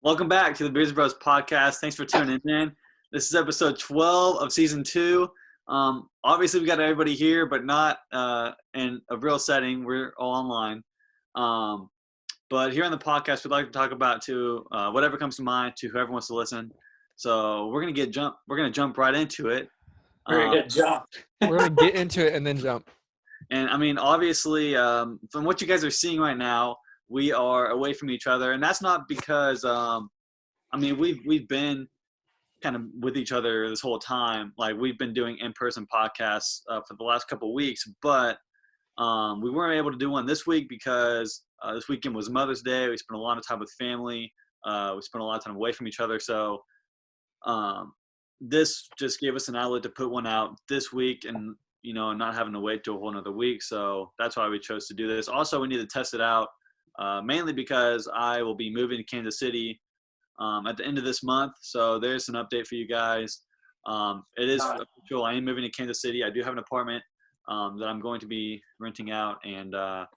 Welcome back to the Bros Podcast. Thanks for tuning in. This is episode 12 of season 2. Obviously, we got everybody here, but not in a real setting. We're all online. But here on the podcast, we'd like to talk about whatever comes to mind to whoever wants to listen. So we're gonna jump right into it. We're gonna get into it and then jump. And I mean, obviously, from what you guys are seeing right now, we are away from each other, and that's not because we've been kind of with each other this whole time. Like, we've been doing in-person podcasts for the last couple of weeks, but we weren't able to do one this week because this weekend was Mother's Day. We spent a lot of time with family. We spent a lot of time away from each other, so this just gave us an outlet to put one out this week, and not having to wait till a whole another week. So that's why we chose to do this. Also, we need to test it out. Mainly because I will be moving to Kansas City at the end of this month. So there's an update for you guys. It is official. I am moving to Kansas City. I do have an apartment that I'm going to be renting out, and I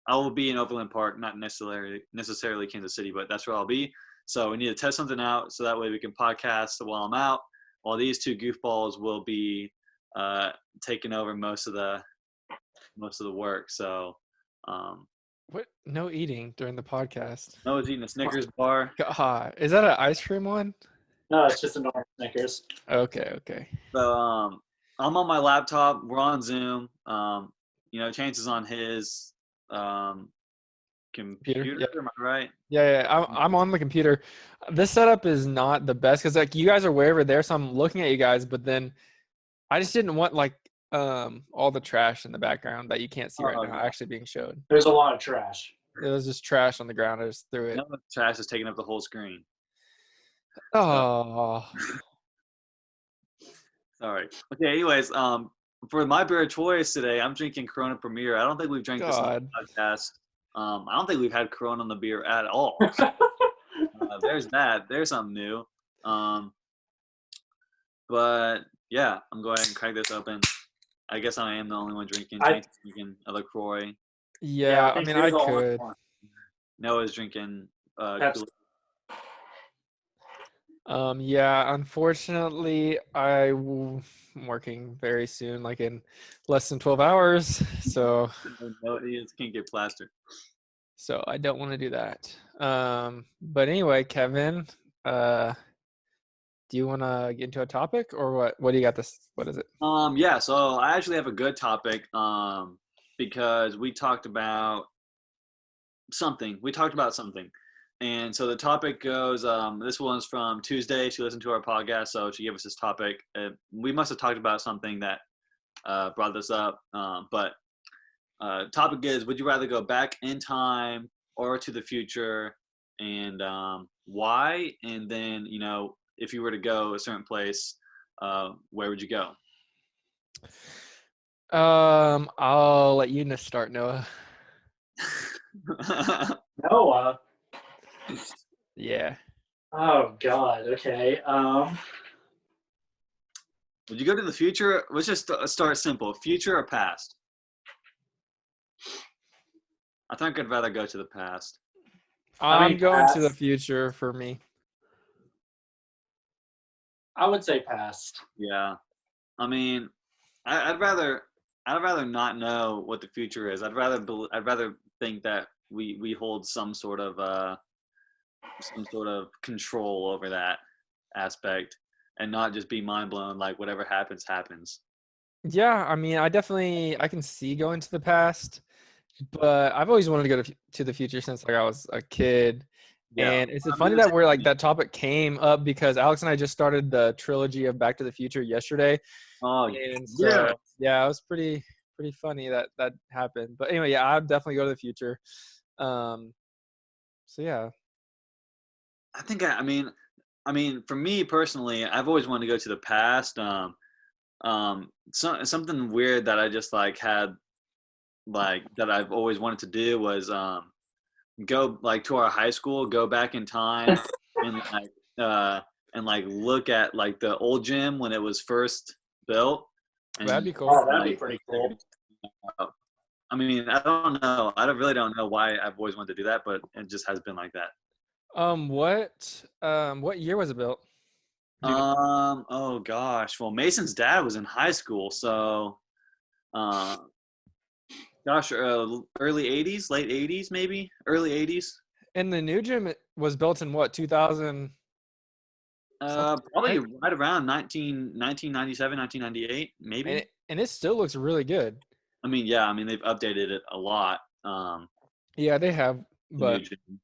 will be in Overland Park, not necessarily Kansas City, but that's where I'll be. So we need to test something out so that way we can podcast while I'm out, while these two goofballs will be taking over most of the work. So What? No eating during the podcast. I was eating a Snickers bar. God, is that an ice cream one? No, it's just a normal Snickers. Okay. So I'm on my laptop. We're on Zoom. Chances on his computer. Yep. Am I right? Yeah. I'm on the computer. This setup is not the best because you guys are way over there, so I'm looking at you guys. But then I just didn't want all the trash in the background that you can't see right now actually being showed. There's a lot of trash. It was just trash on the ground. I just threw it. No, trash is taking up the whole screen. Oh. Sorry. Okay. Anyways, for my beer of choice today, I'm drinking Corona Premier. I don't think we've drank this on the podcast. I don't think we've had Corona on the beer at all. There's that. There's something new. But yeah, I'm going ahead and crack this open. I guess I am the only one drinking. Drinking a LaCroix. Yeah, I mean, I could. Noah's drinking. Yeah, unfortunately, I'm working very soon, like in less than 12 hours. So. No, he just can't get plastered. So I don't want to do that. But anyway, Kevin, do you want to get into a topic or what? What do you got what is it? Yeah, so I actually have a good topic because we talked about something. And so the topic goes, this one's from Tuesday. She listened to our podcast, so she gave us this topic. We must have talked about something that brought this up. But topic is, would you rather go back in time or to the future, and why? And then, if you were to go a certain place, where would you go? I'll let you start, Noah. Noah? Yeah. Oh, God. Okay. Would you go to the future? Let's just start simple. Future or past? I think I'd rather go to the past. I'm going to the future for me. I would say past. Yeah. I mean, I'd rather not know what the future is. I'd rather think that we hold some sort of control over that aspect, and not just be mind blown like whatever happens. Yeah, I mean, I can see going to the past, but I've always wanted to go to the future since I was a kid. Yeah. And it's funny that that topic came up because Alex and I just started the trilogy of Back to the Future yesterday. Oh, and so, yeah, it was pretty funny that happened. But anyway, yeah, I'd definitely go to the future. So yeah. I mean, for me personally, I've always wanted to go to the past. Something weird that I just had, that I've always wanted to do was go to our high school, go back in time, and look at the old gym when it was first built. And, that'd be cool. Oh, that'd be pretty cool. I mean, I don't know. I really don't know why I've always wanted to do that, but it just has been like that. What year was it built? Do you know? Oh gosh. Well, Mason's dad was in high school, so uh, gosh, early '80s, late '80s, maybe early '80s. And the new gym was built in what, 2000 something, Probably right? right around 1997, 1998, And maybe. it still looks really good. I mean, yeah. I mean, they've updated it a lot. Yeah, they have, The new but gym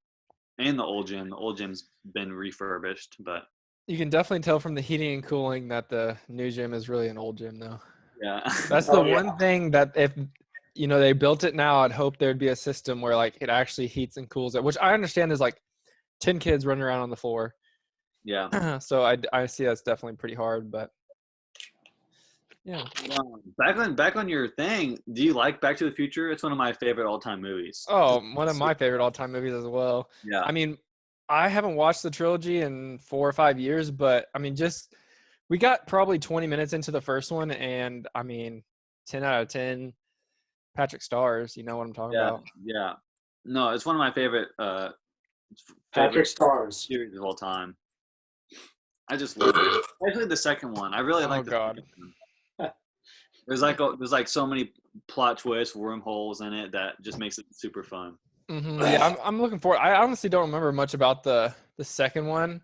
and the old gym. The old gym's been refurbished, but you can definitely tell from the heating and cooling that the new gym is really an old gym though. yeah. That's the Oh yeah. one thing that if they built it now, I'd hope there'd be a system where like it actually heats and cools it, which I understand is like 10 kids running around on the floor. Yeah. So I see that's definitely pretty hard, but yeah. Back on your thing, do you like Back to the Future? It's one of my favorite all-time movies. Oh, one of my favorite all-time movies as well. Yeah. I mean, I haven't watched the trilogy in 4 or 5 years, but I mean, just we got probably 20 minutes into the first one, and I mean, 10 out of 10 Patrick Stars. You know what I'm talking Yeah. about? Yeah. No, it's one of my favorite Patrick favorite Stars. series of all time. I just love it. Especially the second one. I really like Oh the God. second one. There's like so many plot twists, wormholes in it that just makes it super fun. Yeah, I'm looking forward. I honestly don't remember much about the second one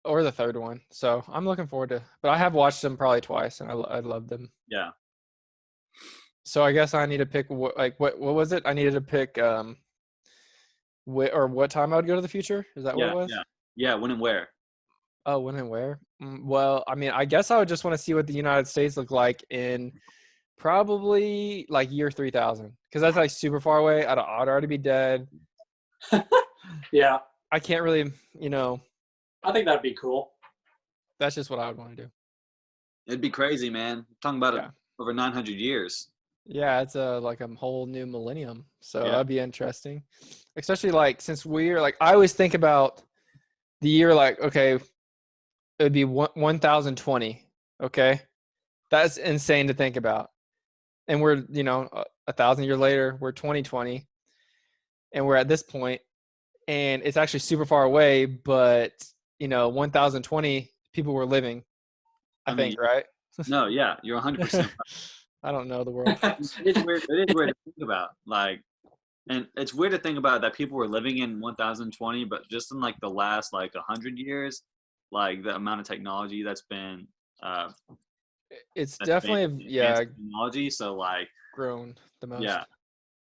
or the third one, so I'm looking forward to. But I have watched them probably twice, and I love them. Yeah. So I guess I need to pick what was it? I needed to pick what time I would go to the future. Is that what it Yeah. was? Yeah. Yeah. When and where? Oh, when and where? Well, I mean, I guess I would just want to see what the United States look like in probably like year 3000, because that's like super far away. I'd already be dead. Yeah, I can't really, I think that'd be cool. that's just what I would want to do. It'd be crazy, man. Talking about it Yeah. over 900 years. Yeah, it's like a whole new millennium. So Yeah. that'd be interesting. Especially like since we're like I always think about the year like, okay, it'd be 1020. Okay. That's insane to think about. And we're, 1,000 years later, we're 2020 and we're at this point and it's actually super far away, but 1020 people were living, I think, right? No, yeah, you're 100%. I don't know the world. It is weird. It is weird to think about. Like, and it's weird to think about that people were living in 1020, but just in like the last like 100 years, like the amount of technology that's been It's that's definitely been advanced technology. So like, grown the most. yeah,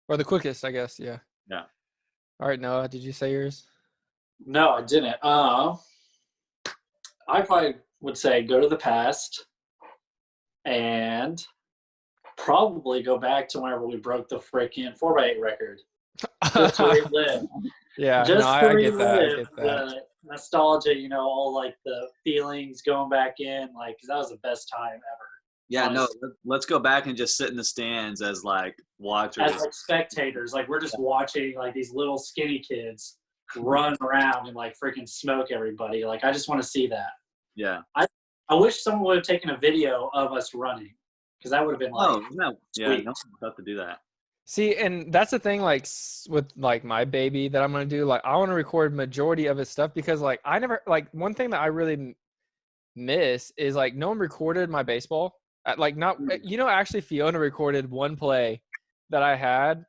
Or the quickest, I guess. Yeah. yeah. All right, Noah, did you say yours? No, I didn't. I probably would say go to the past and probably go back to whenever we broke the freaking 4x8 record. Just to relive. Yeah, Just no, to I get that. I relive get that. the nostalgia, all like the feelings going back in, like, because that was the best time ever. Yeah, no, let's go back and just sit in the stands as like watchers. As like spectators, like we're just watching like these little skinny kids run around and like freaking smoke everybody. Like I just want to see that. Yeah. I wish someone would have taken a video of us running, because that would have been like, Oh, no. Yeah, sweet. no one's about to do that. See, and that's the thing, like with like my baby that I'm gonna do. Like I want to record majority of his stuff because like I never like one thing that I really miss is like no one recorded my baseball. Like not actually Fiona recorded one play that I had.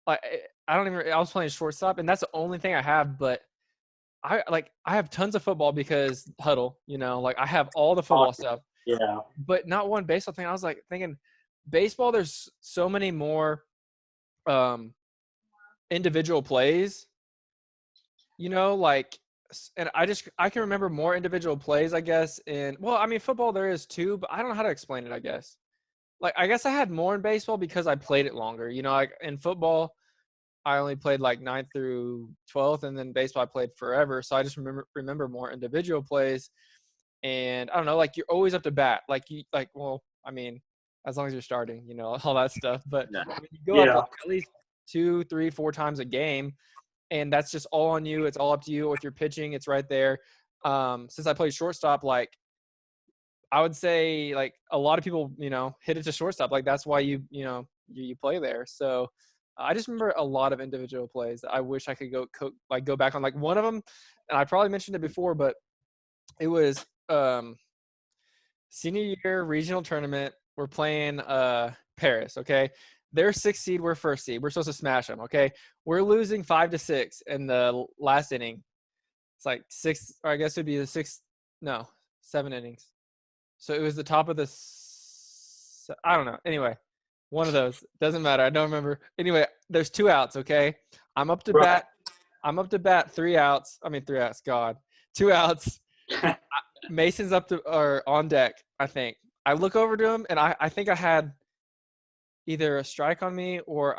Like I was playing shortstop and that's the only thing I have. But I have tons of football because Huddle. Like I have all the football stuff. Yeah. But not one baseball thing. I was like thinking, baseball. There's so many more individual plays. Like. And I can remember more individual plays, I guess. Football there is too, but I don't know how to explain it, I guess. Like, I guess I had more in baseball because I played it longer. Like in football, I only played like 9th through 12th, and then baseball I played forever. So I just remember more individual plays. And I don't know, like you're always up to bat. As long as you're starting, all that stuff. But Yeah. You go up like at least 2, 3, 4 times a game. And that's just all on you. It's all up to you. If you're pitching, it's right there. Since I played shortstop, like I would say like a lot of people, hit it to shortstop. Like that's why you play there. So I just remember a lot of individual plays that I wish I could go back on. Like one of them and I probably mentioned it before, but it was senior year regional tournament. We're playing Paris, okay? They're 6th seed, we're 1st seed. We're supposed to smash them, okay? We're losing 5-6 in the last inning. It's like 6, or I guess it'd be the 7 innings. So it was the top of the, I don't know. Anyway, one of those. Doesn't matter. I don't remember. Anyway, there's 2 outs, okay? I'm up to bat 3 outs. I mean, 3 outs, God. 2 outs. Mason's on deck, I think. I look over to him, and I think I had either a strike on me or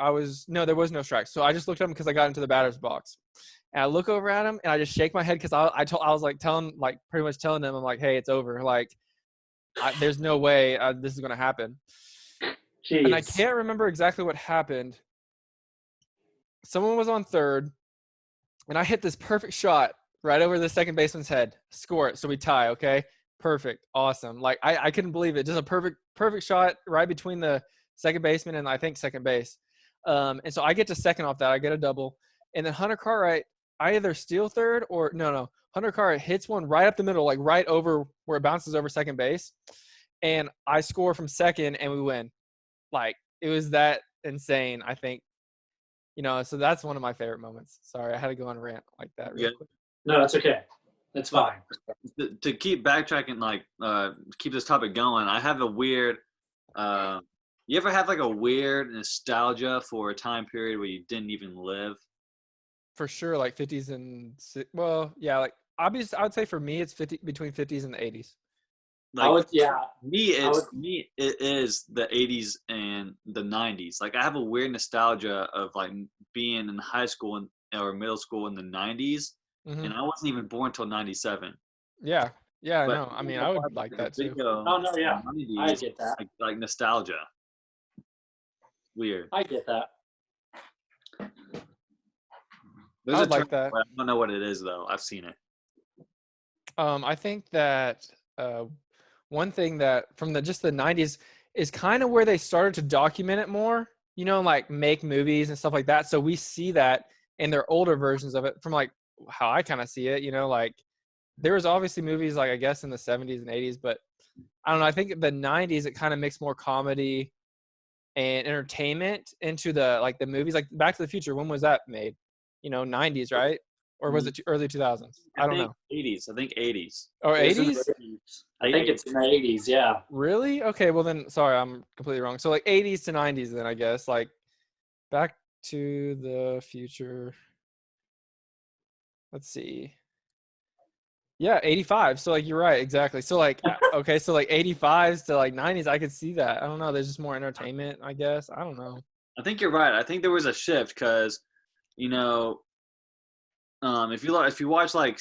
there was no strike. So I just looked at him because I got into the batter's box. And I look over at him, and I just shake my head because I was like pretty much telling them, I'm like, hey, it's over. Like, there's no way this is going to happen. Jeez. And I can't remember exactly what happened. Someone was on third, and I hit this perfect shot right over the second baseman's head. Score it, so we tie, okay? Perfect. Awesome. Like, I couldn't believe it. Just a perfect shot right between the second baseman and I think second base. And so I get to second off that. I get a double. And then Hunter Cartwright, I either steal third or no. Hunter Cartwright hits one right up the middle, like right over where it bounces over second base. And I score from second, and we win. Like, it was that insane, I think. So that's one of my favorite moments. Sorry, I had to go on a rant like that real quick. No, it's okay. It's fine. To keep backtracking, like keep this topic going, I have a weird you ever have like a weird nostalgia for a time period where you didn't even live? For sure, like 50s and like obviously I would say for me it's between 50s and the 80s. Like, it is the 80s and the 90s. Like, I have a weird nostalgia of like being in high school or middle school in the 90s, and I wasn't even born until 97. Yeah, no, I mean, I would like that too. Oh no, yeah, 90s, I get that. Like nostalgia. Weird. I get that. There's I would like that. I don't know what it is though. I've seen it. I think that one thing that from the 90s is kind of where they started to document it more, like make movies and stuff like that. So we see that in their older versions of it from like how I kind of see it, like there was obviously movies like I guess in the 70s and 80s, but I don't know. I think the 90s, it kind of mixed more comedy and entertainment into the movies, like Back to the Future. When was that made? 90s, right? Or was it early 2000s? I don't know. 80s. I think 80s. Oh, 80s? I think it's in the 80s, yeah. Really? Okay, well then, sorry, I'm completely wrong. So like 80s to 90s then, I guess. Like Back to the Future. Let's see. Yeah, 85. So like you're right, exactly. So like okay, so like 85s to like 90s, I could see that. I don't know. There's just more entertainment, I guess. I don't know. I think you're right. I think there was a shift because, if you watch like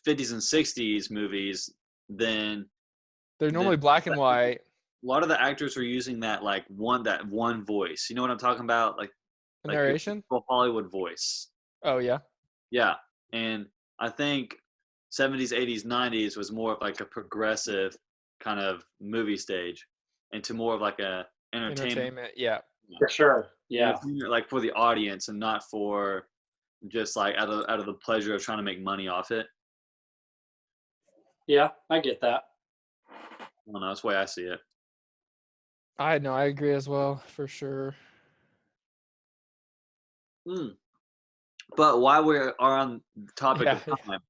50s and 60s movies, then they're normally black and white. A lot of the actors were using that one voice. You know what I'm talking about? Like a narration? Hollywood voice. Oh yeah. Yeah. And I think 70s, 80s, 90s was more of like a progressive kind of movie stage into more of like a entertainment. Yeah. For sure. Yeah. Like for the audience and not for just like out of the pleasure of trying to make money off it. Yeah, I get that. I don't know. That's the way I see it. I know. I agree as well, for sure. But while we are on the topic of time,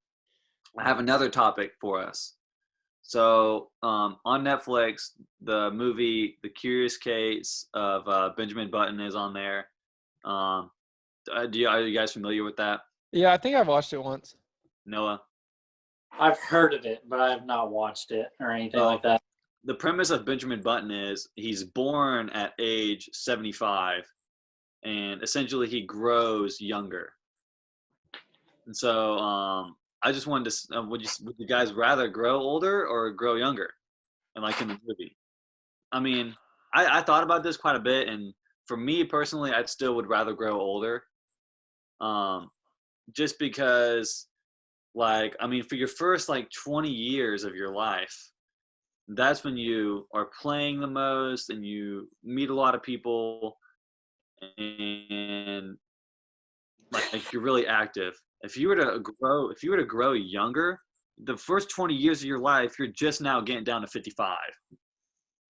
I have another topic for us. So on Netflix, the movie The Curious Case of Benjamin Button is on there. Are you guys familiar with that? Yeah, I think I've watched it once. Noah? I've heard of it, but I have not watched it or anything like that. The premise of Benjamin Button is he's born at age 75, and essentially he grows younger. And so I just wanted to, would you guys rather grow older or grow younger? And like in the movie. I mean, I thought about this quite a bit, and for me personally, I still would rather grow older. Just because, like, I mean, for your first like 20 years of your life, that's when you are playing the most and you meet a lot of people and like you're really active. if you were to grow younger, the first 20 years of your life, you're just now getting down to 55.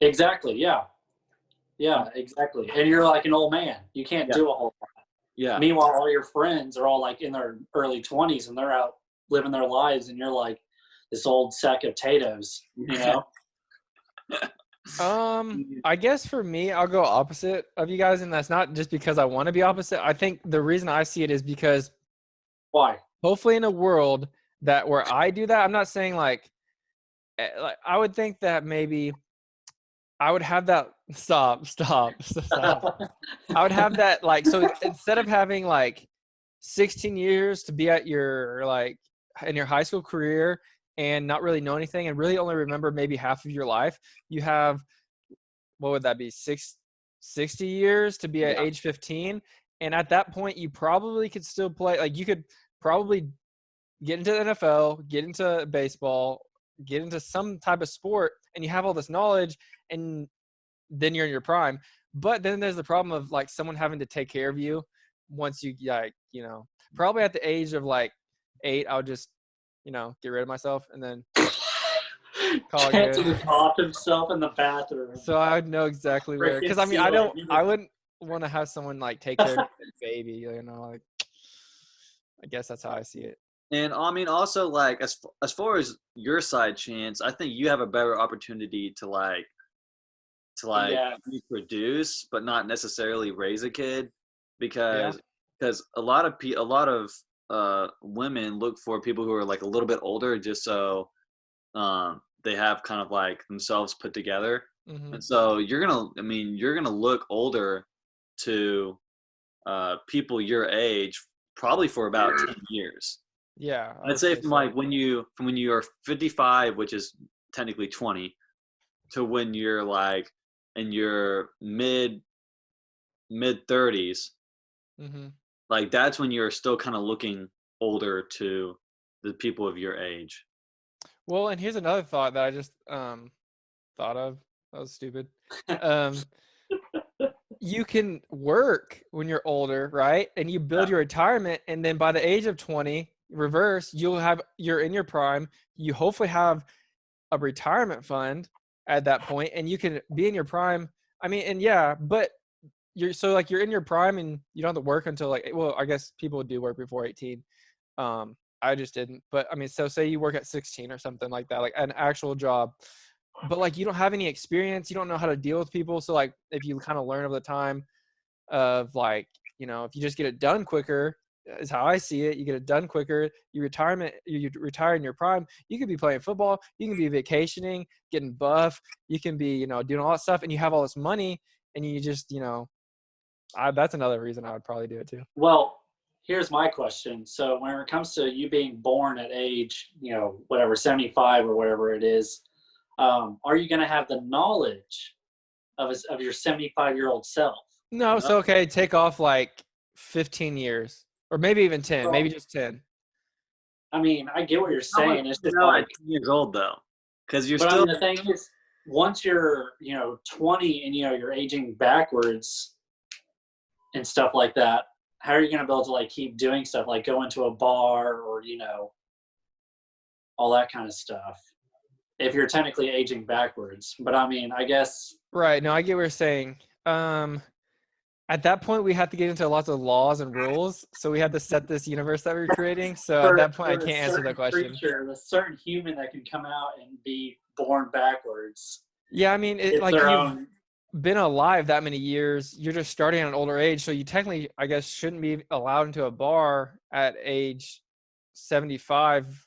Exactly. Yeah. Yeah, exactly. And you're like an old man. You can't do a whole lot. Yeah. Meanwhile, all your friends are all like in their early 20s and they're out living their lives, and you're like this old sack of potatoes, you know? I guess for me, I'll go opposite of you guys, and that's not just because I want to be opposite. I think the reason I see it is because Why? hopefully in a world that where I do that, I'm not saying like I would think that maybe I would have that stop. I would have that like, so instead of having like 16 years to be at your like in your high school career and not really know anything and really only remember maybe half of your life, you have, what would that be, 60 years to be at age 15. And at that point, you probably could still play. Like, you could probably get into the NFL, get into baseball, get into some type of sport, and you have all this knowledge, and then you're in your prime. But then there's the problem of like someone having to take care of you once you like, you know, probably at the age of like 8, I would just, you know, get rid of myself and then call it good. Off himself in the bathroom. So I would know exactly where, because I mean, I wouldn't want to have someone like take care of a baby, you know, like, I guess that's how I see it. And I mean, also like as far as your side, Chance, I think you have a better opportunity to reproduce, but not necessarily raise a kid, because a lot of women look for people who are like a little bit older just so they have kind of like themselves put together. And so you're gonna look older to people your age probably for about 10 years. Yeah, I'd say from like when you are 55, which is technically 20, to when you're like in your mid 30s, like that's when you're still kind of looking older to the people of your age. Well, and here's another thought that I just thought of. That was stupid. You can work when you're older, right? And you build your retirement, and then by the age of 20, reverse, you're in your prime. You hopefully have a retirement fund at that point, and you can be in your prime. I mean, and but you're in your prime and you don't have to work until like, well, I guess people do work before 18. I just didn't, but I mean, so say you work at 16 or something like that, like an actual job, but like you don't have any experience, you don't know how to deal with people. So like if you kind of learn over the time of like, you know, if you just get it done quicker, is how I see it. You get it done quicker. You retire in your prime. You could be playing football. You can be vacationing, getting buff. You can be, you know, doing all that stuff, and you have all this money, and you just, you know, that's another reason I would probably do it too. Well, here's my question. So when it comes to you being born at age, you know, whatever, 75 or whatever it is, are you going to have the knowledge of your 75-year-old self? No. So, okay, take off like 15 years. Or maybe even 10, maybe just 10. I mean, I get what you're saying. It's just like 10 years old though, because you're still. I mean, the thing is, once you're, you know, 20 and, you know, you're aging backwards and stuff like that, how are you going to be able to like keep doing stuff like go into a bar or, you know, all that kind of stuff if you're technically aging backwards? But I mean, I guess. Right. No, I get what you're saying. At that point, we have to get into lots of laws and rules. So we have to set this universe that we're creating. So at that point, I can't answer that question. A certain human that can come out and be born backwards. Yeah, I mean, like you've been alive that many years. You're just starting at an older age. So you technically, I guess, shouldn't be allowed into a bar at age 75,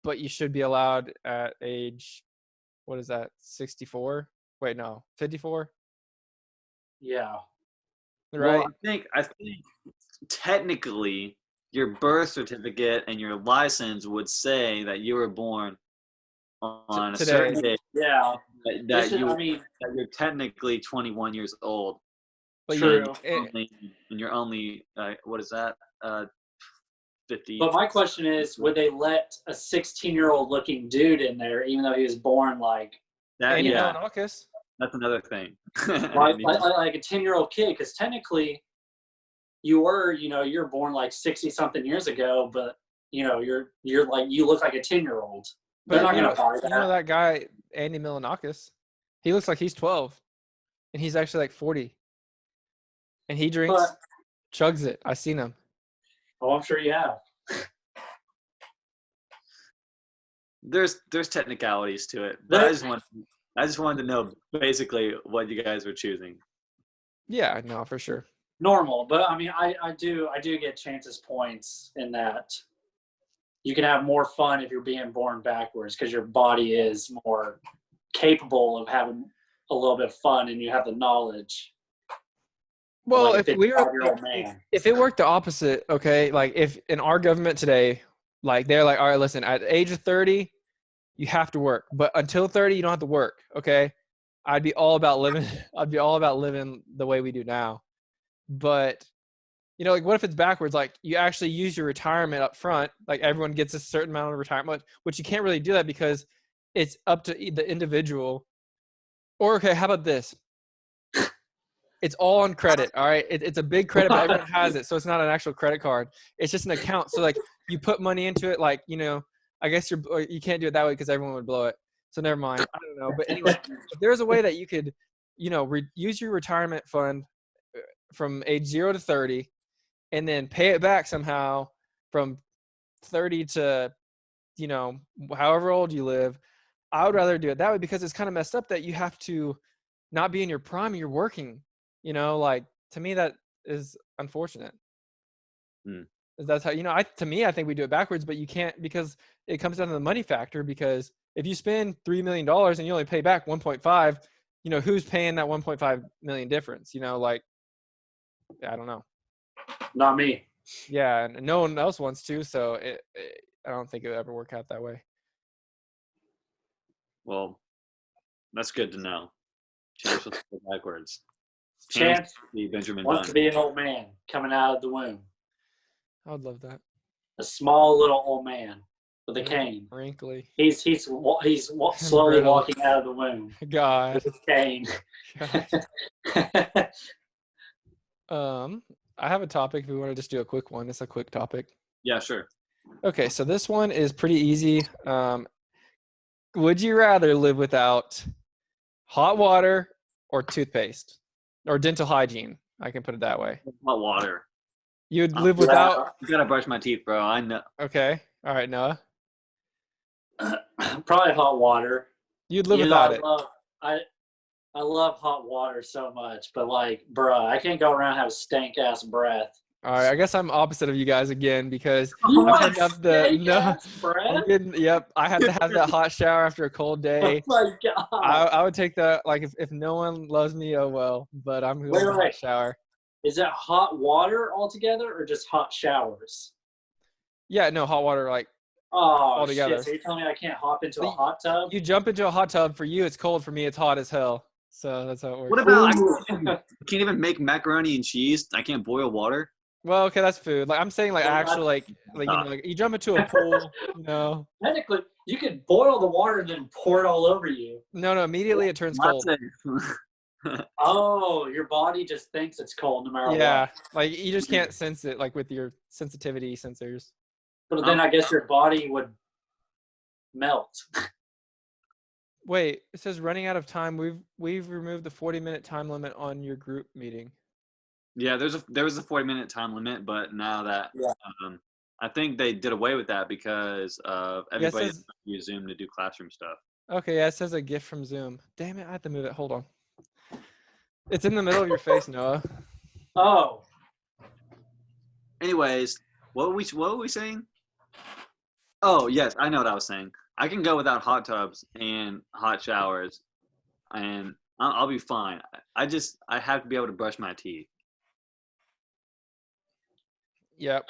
but you should be allowed at age, what is that, 64? Wait, no, 54? Yeah. Right. Well, I think technically your birth certificate and your license would say that you were born on a certain day. Yeah. That you're technically 21 years old. But true. You're only what is that? 50. But my question is, would they let a 16-year-old looking dude in there, even though he was born like that? Yeah. August? That's another thing. like a 10-year-old kid, because technically you were, you know, you're born like 60 something years ago, but you're like, you look like a 10-year-old. They're not gonna buy that. You know that guy Andy Milonakis? He looks like he's 12, and he's actually like 40, and he drinks, chugs it. I've seen him. Oh, I'm sure you have. There's technicalities to it, but I just wanted to know basically what you guys were choosing. Yeah, no, for sure. Normal, but I mean, I do get Chance's points in that you can have more fun if you're being born backwards because your body is more capable of having a little bit of fun and you have the knowledge. Well, like if it worked the opposite, okay, like if in our government today, like they're like, all right, listen, at the age of 30, you have to work, but until 30, you don't have to work, okay? I'd be all about living the way we do now. But like what if it's backwards? Like you actually use your retirement up front, like everyone gets a certain amount of retirement, which you can't really do that because it's up to the individual. Or okay, how about this? It's all on credit, all right? It's a big credit, but everyone has it, so it's not an actual credit card. It's just an account. So like you put money into it, like I guess you can't do it that way because everyone would blow it. So never mind. I don't know. But anyway, if there's a way that you could, use your retirement fund from age 0 to 30 and then pay it back somehow from 30 to, however old you live, I would rather do it that way because it's kind of messed up that you have to not be in your prime, you're working, like to me, that is unfortunate. That's how, I think we do it backwards, but you can't because it comes down to the money factor because if you spend $3 million and you only pay back 1.5, who's paying that 1.5 million difference? Like, I don't know. Not me. Yeah, and no one else wants to, so I don't think it would ever work out that way. Well, that's good to know. Chance will go backwards. Chance Benjamin wants to be an old man coming out of the womb. I would love that. A small little old man with a cane. Wrinkly. He's slowly walking out of the womb. God. With his cane. I have a topic if we want to just do a quick one. It's a quick topic. Yeah, sure. Okay, so this one is pretty easy. Would you rather live without hot water or toothpaste or dental hygiene? I can put it that way. Hot water. You'd live without. I gotta brush my teeth, bro. I know. Okay. All right, Noah. Probably hot water. You'd live without it. I love hot water so much, but like, bruh, I can't go around and have stank ass breath. All right, I guess I'm opposite of you guys again because I had to have that hot shower after a cold day. Oh my God. I would take that, like, if no one loves me, oh well, but I'm going to hot shower. Is that hot water altogether or just hot showers? Yeah, no, hot water, like, altogether. Shit, so you're telling me I can't hop into a hot tub? You jump into a hot tub. For you, it's cold. For me, it's hot as hell. So that's how it works. What about I can't even make macaroni and cheese? I can't boil water? Well, okay, that's food. Like I'm saying, like actual, like you jump into a pool, Technically, you could boil the water and then pour it all over you. No, immediately it turns cold. Oh, your body just thinks it's cold no matter what. Yeah, like you just can't sense it, like with your sensitivity sensors. But then I guess your body would melt. Wait, it says running out of time. We've removed the 40-minute time limit on your group meeting. Yeah, there was a 40-minute time limit, but now that I think they did away with that because of everybody use Zoom to do classroom stuff. Okay, yeah, it says a gift from Zoom. Damn it, I have to move it. Hold on. It's in the middle of your face, Noah. Oh. Anyways, what were we saying? Oh, yes, I know what I was saying. I can go without hot tubs and hot showers, and I'll be fine. I have to be able to brush my teeth. Yep.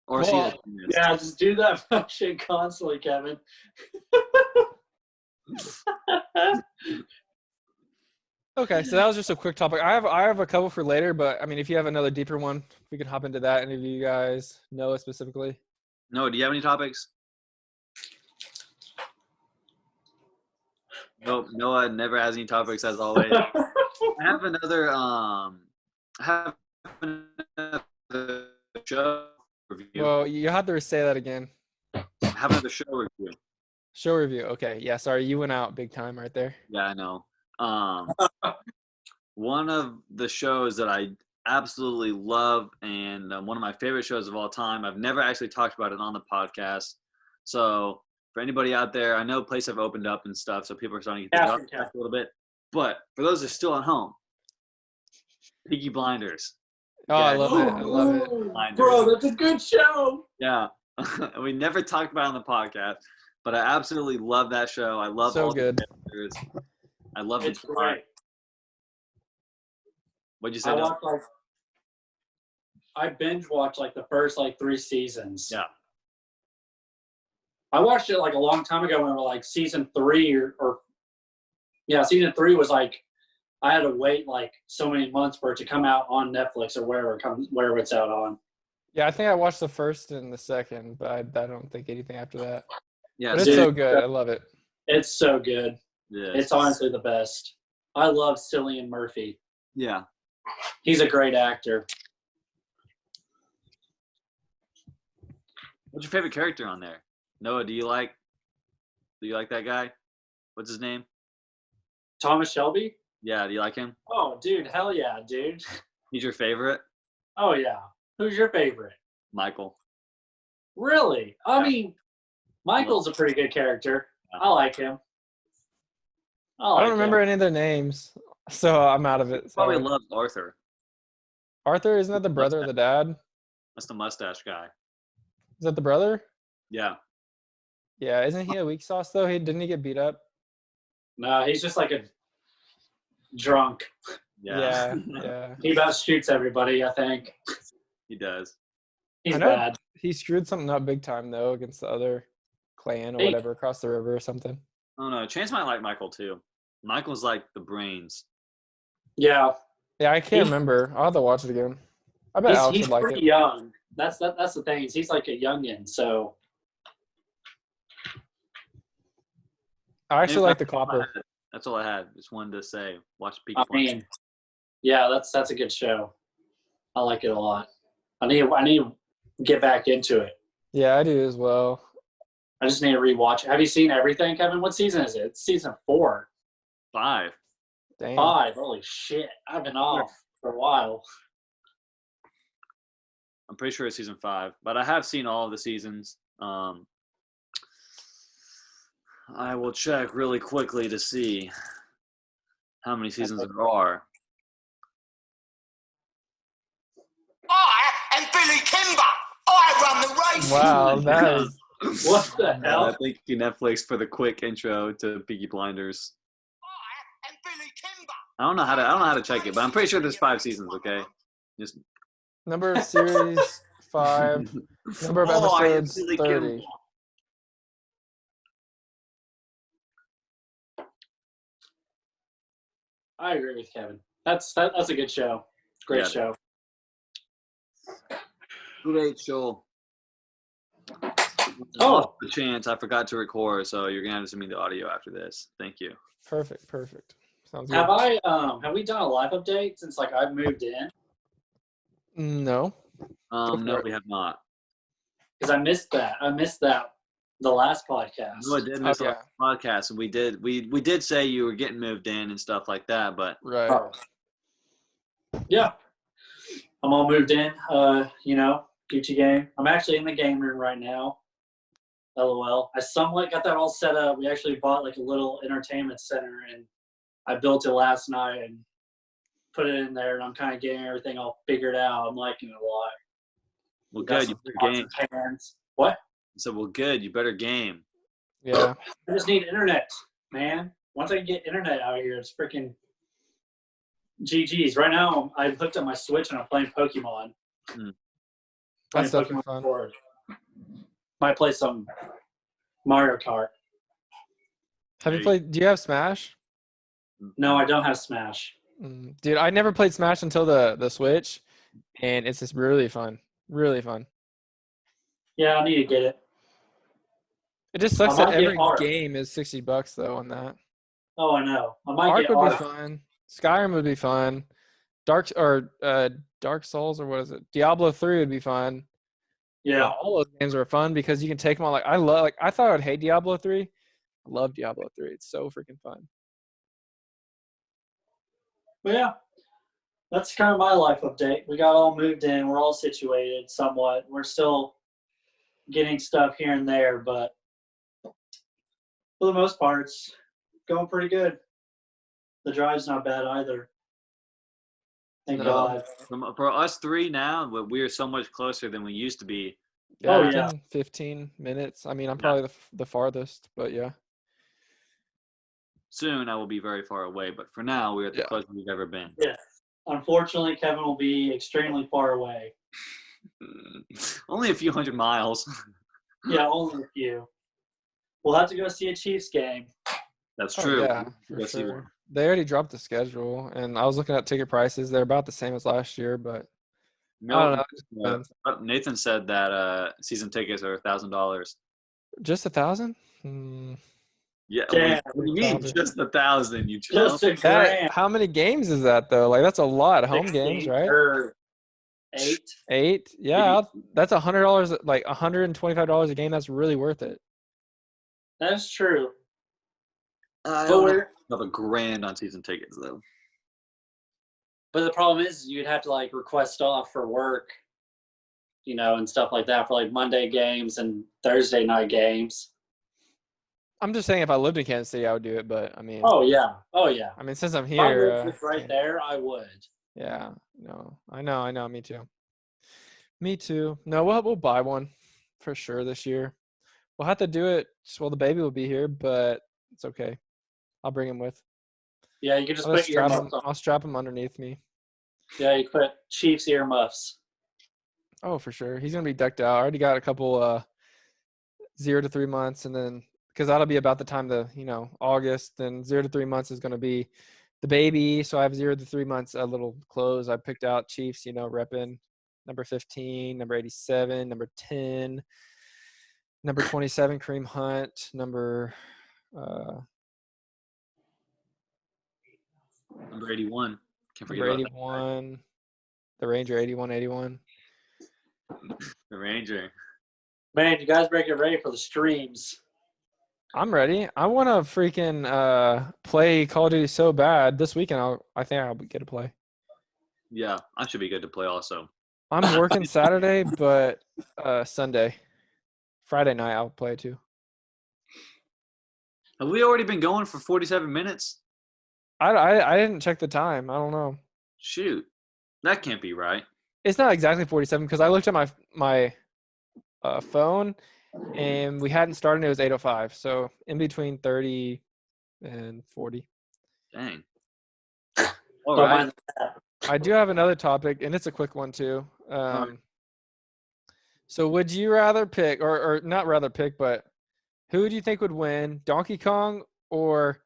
Or yeah, just do that function constantly, Kevin. Okay, so that was just a quick topic. I have a couple for later, but I mean, if you have another deeper one, we can hop into that. Any of you guys know it specifically? No, do you have any topics? Nope, Noah never has any topics as always. I have another show review. Well, you have to say that again. Have another show review. Show review. Okay. Yeah. Sorry, you went out big time right there. Yeah, I know. One of the shows that I absolutely love and one of my favorite shows of all time. I've never actually talked about it on the podcast. So for anybody out there, I know places have opened up and stuff, so people are starting to get up a little bit. But for those that are still at home, Peaky Blinders. Oh, I love it. I love it. Blinders. Bro, that's a good show. Yeah. We never talked about it on the podcast, but I absolutely love that show. I love So all good. the characters. I love It's it. great. What'd you say? I binge watched like the first like 3 seasons. Yeah. I watched it like a long time ago when we were like season 3 or season 3 was like I had to wait like so many months for it to come out on Netflix or wherever it's out on. Yeah, I think I watched the first and the second, but I don't think anything after that. Yeah, but it's so good. I love it. It's so good. Yeah. It's honestly the best. I love Cillian Murphy. Yeah. He's a great actor. What's your favorite character on there? Noah, do you like that guy? What's his name? Thomas Shelby? Yeah, do you like him? Oh, dude, hell yeah, dude. He's your favorite? Oh, yeah. Who's your favorite? Michael. Really? I mean, Michael's a pretty good character. I like him. I don't remember any of their names, so I'm out of it. Probably loves Arthur. Arthur, isn't that the brother of the dad? That's the mustache guy. Is that the brother? Yeah. Yeah, isn't he a weak sauce though? Didn't he get beat up? No, he's just like a drunk. Yeah. Yeah. He about shoots everybody, I think. He does. He's bad. He screwed something up big time though against the other clan or whatever across the river or something. Oh no, Chance might like Michael too. Michael's like the brains. Yeah. Yeah, I can't remember. I'll have to watch it again. I bet Alex he's would like pretty it. young. That's the thing. He's like a youngin, so. I actually like the copper. That's all I had. Just wanted to say, watch Peaky Blinders. I mean, yeah, that's a good show. I like it a lot. I need to get back into it. Yeah, I do as well. I just need to rewatch it. Have you seen everything, Kevin? What season is it? It's season 4. 5. Damn. 5. Holy shit! I've been off for a while. I'm pretty sure it's season 5, but I have seen all of the seasons. I will check really quickly to see how many seasons there are. I am Billy Kimber. I run the race. Wow, that is. What the hell? Thank you, Netflix, for the quick intro to Peaky Blinders. I am Billy Kimber. I don't know how to check it, but I'm pretty sure there's 5 seasons. Okay, just Number of series 5. Number of episodes 30. I agree with Kevin. That's a good show. Great show. Great show. Oh, the chance I forgot to record, so you're gonna have to send me the audio after this. Thank you. Perfect. Sounds good. Have we done a live update since like I've moved in? No. No, we have not. Because I missed that the last podcast. No, I did miss the last podcast, and we did say you were getting moved in and stuff like that, but Right. Oh. Yeah. I'm all moved in. Gucci game. I'm actually in the game room right now. LOL. I somewhat got that all set up. We actually bought like a little entertainment center, and I built it last night and put it in there, and I'm kind of getting everything all figured out. I'm liking it a lot. Well, good. You better game. What? So, well, good. You better game. Yeah. I just need internet, man. Once I get internet out here, it's freaking GG's. Right now, I've hooked up my Switch and I'm playing Pokemon. That's definitely fun. Forward. Might play some Mario Kart. Do you have Smash? No, I don't have Smash. Dude, I never played Smash until the Switch, and it's just really fun. Really fun. Yeah, I need to get it. It just sucks that every game is $60 though on that. Oh, I know. I might Ark get would Ark. be fun. Skyrim would be fun. Dark Souls, or what is it? Diablo 3 would be fun. Yeah. All those games are fun because you can take them on. I thought I would hate Diablo 3. I love Diablo 3. It's so freaking fun. But yeah, that's kind of my life update. We got all moved in. We're all situated somewhat. We're still getting stuff here and there, but for the most part, it's going pretty good. The drive's not bad either. Thank God. For us three now, we are so much closer than we used to be. Oh, yeah. 15 minutes. I mean, I'm probably the farthest, but yeah. Soon I will be very far away, but for now, we're at the closest we've ever been. Yeah. Unfortunately, Kevin will be extremely far away. Only a few hundred miles. Yeah, only a few. We'll have to go see a Chiefs game. That's true. Yeah, for sure. They already dropped the schedule, and I was looking at ticket prices. They're about the same as last year, but I don't know. Nathan said that season tickets are $1,000. Just 1,000? Yeah. Damn. What do you mean just 1,000? You Just a grand. How many games is that though? Like that's a lot. Home games, right? Or 8. 8? Yeah, that's $100. Like $125 a game. That's really worth it. That's true. I don't know about a grand on season tickets though. But the problem is you'd have to like request off for work, and stuff like that for like Monday games and Thursday night games. I'm just saying if I lived in Kansas City, I would do it. But I mean. Oh yeah. I mean, since I'm If I here. lived right there, I would. Yeah. No. I know. Me too. No, we'll buy one for sure this year. We'll have to do it. Well, the baby will be here, but it's okay. I'll bring him with. Yeah, you can just put earmuffs on. I'll strap him underneath me. Yeah, you put Chiefs earmuffs. Oh, for sure. He's gonna be decked out. I already got a couple 0 to 3 months, and then because that'll be about the time August. Then 0 to 3 months is gonna be the baby. So I have 0 to 3 months little clothes. I picked out Chiefs, repping number 15, number 87, number 10, number 27, Kareem Hunt, number 81. Can't forget number 81, the Ranger 81. The Ranger. Man, you guys better get ready for the streams. I'm ready. I want to freaking play Call of Duty so bad. This weekend, I think I'll get to play. Yeah, I should be good to play also. I'm working Saturday, but Sunday. Friday night, I'll play too. Have we already been going for 47 minutes? I didn't check the time. I don't know. Shoot. That can't be right. It's not exactly 47 because I looked at my phone and we hadn't started. It was 8:05. So in between 30 and 40. Dang. All right. I do have another topic, and it's a quick one too. So would you rather pick, or not rather pick, but who do you think would win, Donkey Kong or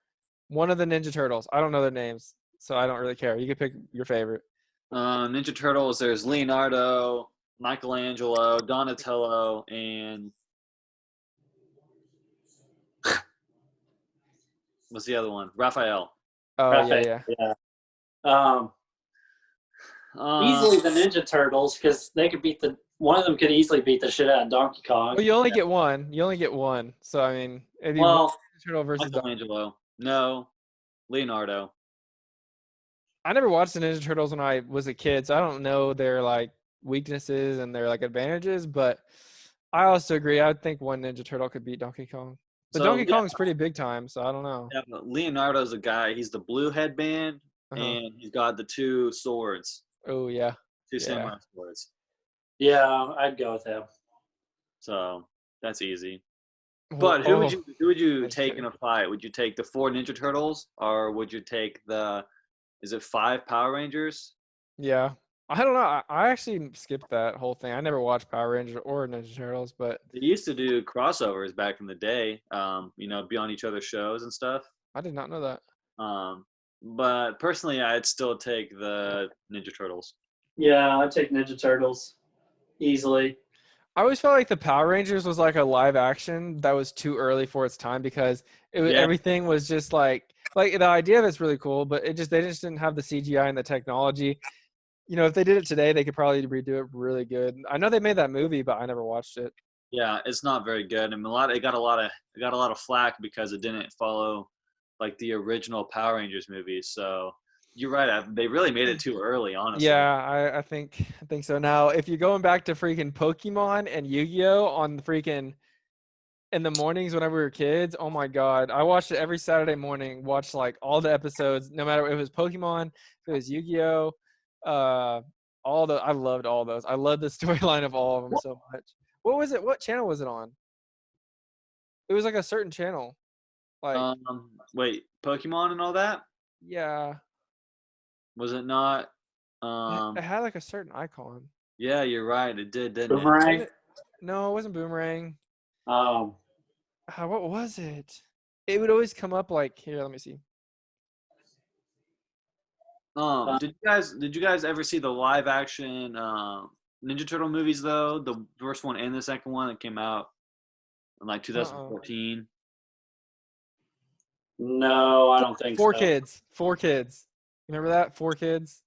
one of the Ninja Turtles? I don't know their names, so I don't really care. You can pick your favorite. Ninja Turtles, there's Leonardo, Michelangelo, Donatello, and what's the other one? Raphael. Oh, Raphael, yeah. Easily the Ninja Turtles, because they could one of them could easily beat the shit out of Donkey Kong. Well, you only get one. So, I mean, it'd be Ninja Turtle versus Michelangelo. No, Leonardo. I never watched the Ninja Turtles when I was a kid, so I don't know their, weaknesses and their, advantages, but I also agree. I would think one Ninja Turtle could beat Donkey Kong. But Donkey Kong's pretty big time, so I don't know. Yeah, but Leonardo's a guy. He's the blue headband, and he's got the 2 swords. Oh, yeah. 2 samurai swords. Yeah, I'd go with him. So that's easy. But who would you take in a fight? Would you take the 4 Ninja Turtles, or would you take is it 5 Power Rangers? Yeah. I don't know. I actually skipped that whole thing. I never watched Power Rangers or Ninja Turtles, but they used to do crossovers back in the day. Be on each other's shows and stuff. I did not know that. But personally, I'd still take the Ninja Turtles. Yeah, I'd take Ninja Turtles easily. I always felt like the Power Rangers was like a live action that was too early for its time because everything was just like the idea of it's really cool, but they just didn't have the CGI and the technology. if they did it today, they could probably redo it really good. I know they made that movie, but I never watched it. Yeah, it's not very good. I mean, it got a lot of flack because it didn't follow like the original Power Rangers movies. So you're right. They really made it too early, honestly. Yeah, I think so. Now, if you're going back to freaking Pokemon and Yu-Gi-Oh on the freaking in the mornings whenever we were kids, oh my God, I watched it every Saturday morning. Watched like all the episodes, no matter if it was Pokemon, if it was Yu-Gi-Oh, I loved all those. I loved the storyline of all of them so much. What was it? What channel was it on? It was like a certain channel. Like, wait, Pokemon and all that? yeah. Was it not? It had like a certain icon. Yeah, you're right. It did, didn't Boomerang? it? No, it wasn't Boomerang. Um, What was it? It would always come up like here. Let me see. Did you guys ever see the live action Ninja Turtle movies though? The first one and the second one that came out in like 2014. no, I don't think Four so. Kids. 4 Kids. Remember that? 4 Kids.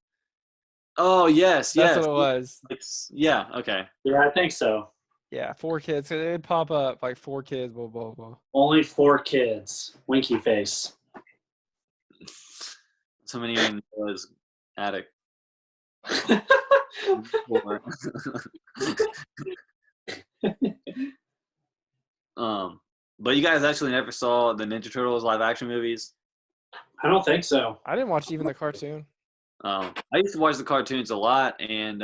Oh yes, That's yes. what it was. Yeah. Okay. Yeah, I think so. Yeah, 4 Kids. It'd pop up like 4 Kids. Blah blah blah. Only 4 kids. Winky face. So many in was attic. But you guys actually never saw the Ninja Turtles live action movies? I don't think so. I didn't watch even the cartoon. I used to watch the cartoons a lot, and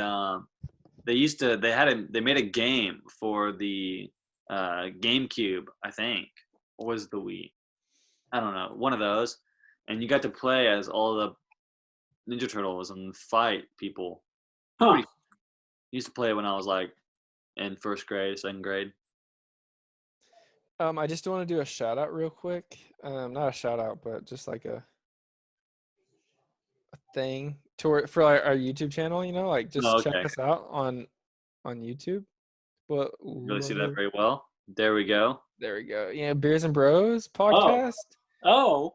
they made a game for the GameCube, I think, or was the Wii? I don't know, one of those, and you got to play as all the Ninja Turtles and fight people. Huh. Used to play it when I was like in first grade, second grade. I just want to do a shout out real quick. Not a shout out, but just like a thing for our YouTube channel. Like just check us out on YouTube. But really see that very well. There we go. There we go. Yeah, Beers and Bros podcast. Oh.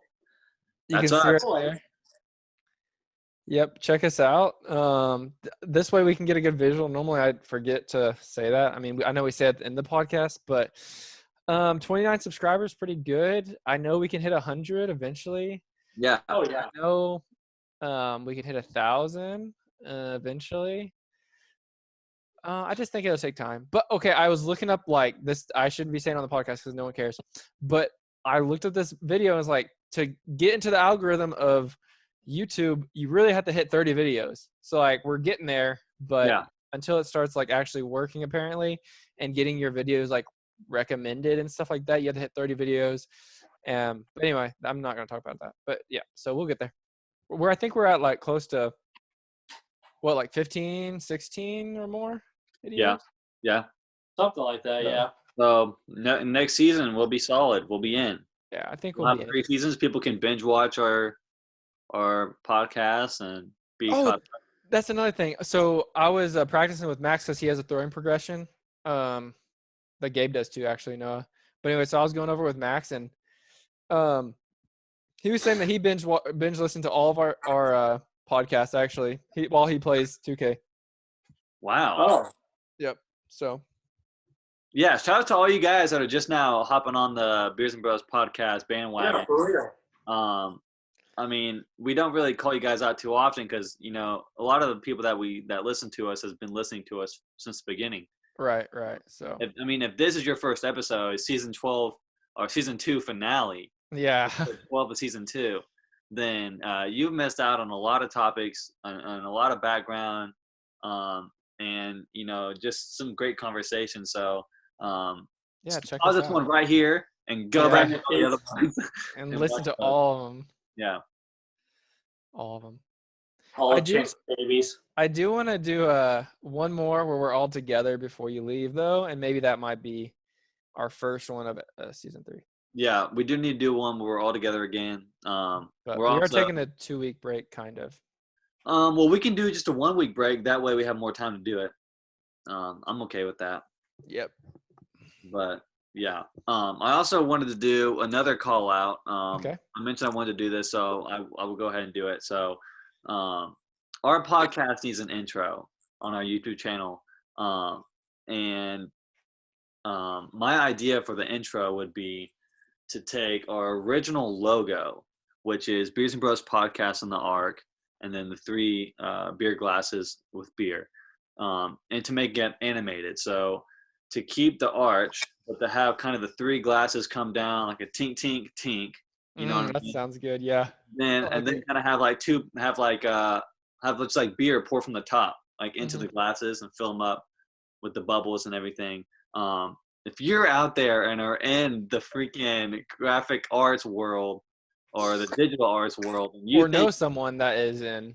You That's can see us. right there. Yep, check us out. This way we can get a good visual. Normally I forget to say that. I mean, I know we say it in the podcast, but 29 subscribers, pretty good. I know we can hit 100 eventually. Yeah. Oh yeah. I know we can hit 1,000 eventually. I just think it'll take time. But okay, I was looking up like this. I shouldn't be saying on the podcast because no one cares. But I looked at this video and was like, to get into the algorithm of YouTube, you really have to hit 30 videos. So like we're getting there, but until it starts like actually working apparently and getting your videos like recommended and stuff like that, you have to hit 30 videos. But anyway, I'm not going to talk about that. But yeah, so we'll get there. I think we're at like close to what, like 15, 16 or more videos? Yeah. Something like that, yeah. So next season we'll be solid. We'll be in. Yeah, I think we'll have 3 seasons. People can binge watch our podcasts and be caught up. That's another thing. So I was practicing with Max because he has a throwing progression. That Gabe does too, actually, Noah. But anyway, so I was going over with Max, and he was saying that he binge listened to all of our podcasts actually while he plays 2K. Wow. Oh. Yep. So. Yeah, shout out to all you guys that are just now hopping on the Beers and Bros podcast bandwagon. Yeah, for real. I mean, we don't really call you guys out too often because, a lot of the people that listen to us has been listening to us since the beginning. Right. So. If this is your first episode, season 12 or season 2 finale. Yeah. 12 of season 2, then you've missed out on a lot of topics and a lot of background, and just some great conversation. So check pause this this one right here and go back to the other ones and listen to all of them. Yeah, all of them. All of Chase babies. I do want to do one more where we're all together before you leave, though, and maybe that might be our first one of season 3. Yeah, we do need to do one where we're all together again. But we are taking a 2-week break, kind of. Well, we can do just a 1-week break. That way we have more time to do it. I'm okay with that. Yep. But yeah, I also wanted to do another call out. Okay. I mentioned I wanted to do this, so I will go ahead and do it. So our podcast needs an intro on our YouTube channel. And my idea for the intro would be to take our original logo, which is Beers and Bros Podcast in the Arc, and then the 3 beer glasses with beer, and to make it animated. So to keep the arch, but to have kind of the 3 glasses come down like a tink, tink, tink. You know what I That mean? sounds good. Yeah. Then and then kind of have like have looks like beer pour from the top like into the glasses and fill them up with the bubbles and everything. If you're out there and are in the freaking graphic arts world or the digital arts world, and you know someone that is in,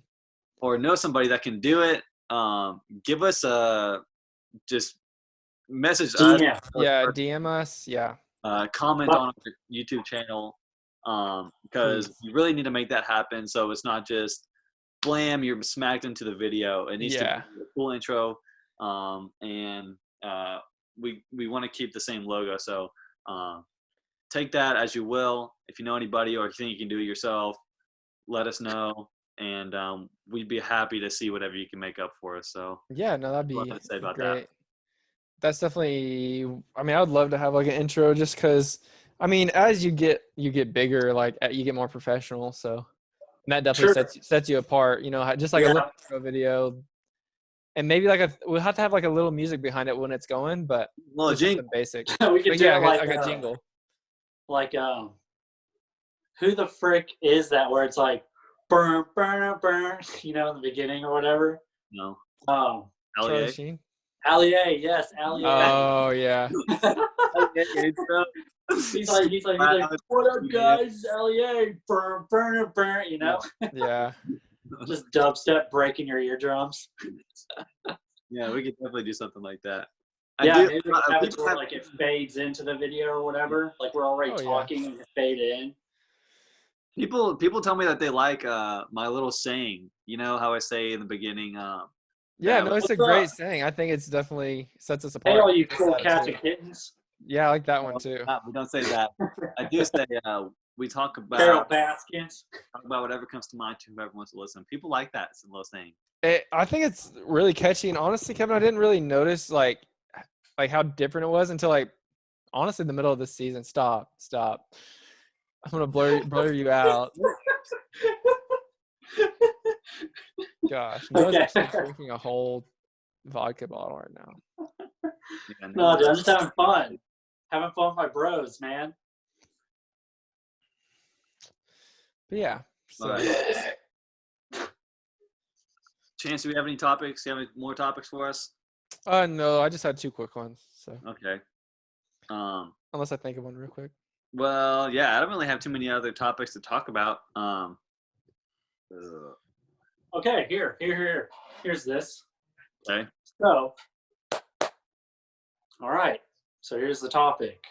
or know somebody that can do it, give us a just message us. Yeah, DM us. Yeah. Comment on our YouTube channel, because you really need to make that happen. So it's not just blam, you're smacked into the video. It needs to be a cool intro, and we want to keep the same logo. So take that as you will. If you know anybody or if you think you can do it yourself, let us know, and we'd be happy to see whatever you can make up for us. So yeah, no, that'd be say about great. that. That's definitely. I mean, I would love to have like an intro, just because. I mean, as you get bigger, like you get more professional. So and that definitely sets you apart. You know, just like a little intro video. And maybe we'll have to have like a little music behind it when it's going, but just something basic. We could do like a jingle. Like who the frick is that? Where it's like burn, burn, burn. You know, in the beginning or whatever. No. Charlie Sheen. Allier, yes, Allier. Oh yeah. he's like, what up, guys? Allier, burn, burn, burn. You know. Yeah. Just dubstep breaking your eardrums. Yeah, we could definitely do something like that. Maybe have it where like it fades into the video or whatever. Like we're already talking and it fade in. People tell me that they like my little saying. You know how I say in the beginning. It's a great saying. I think it's definally sets us apart. Hey, all you cool cats and kittens. Yeah, I like that one too. We don't say that. I do say we talk about Carol Baskins. Talk about whatever comes to mind to whoever wants to listen. People like that. It's a little saying. I think it's really catchy, and honestly, Kevin, I didn't really notice like how different it was until like honestly the middle of the season. Stop. I'm gonna blur you out. Gosh, Noah's actually drinking a whole vodka bottle right now. No, dude, I'm just having fun. Having fun with my bros, man. But yeah. So. Chance, do we have any topics? Do you have any more topics for us? No, I just had 2 quick ones. So. Okay. Unless I think of one real quick. Well, yeah, I don't really have too many other topics to talk about. Okay, here's this. Okay. So, all right. So here's the topic.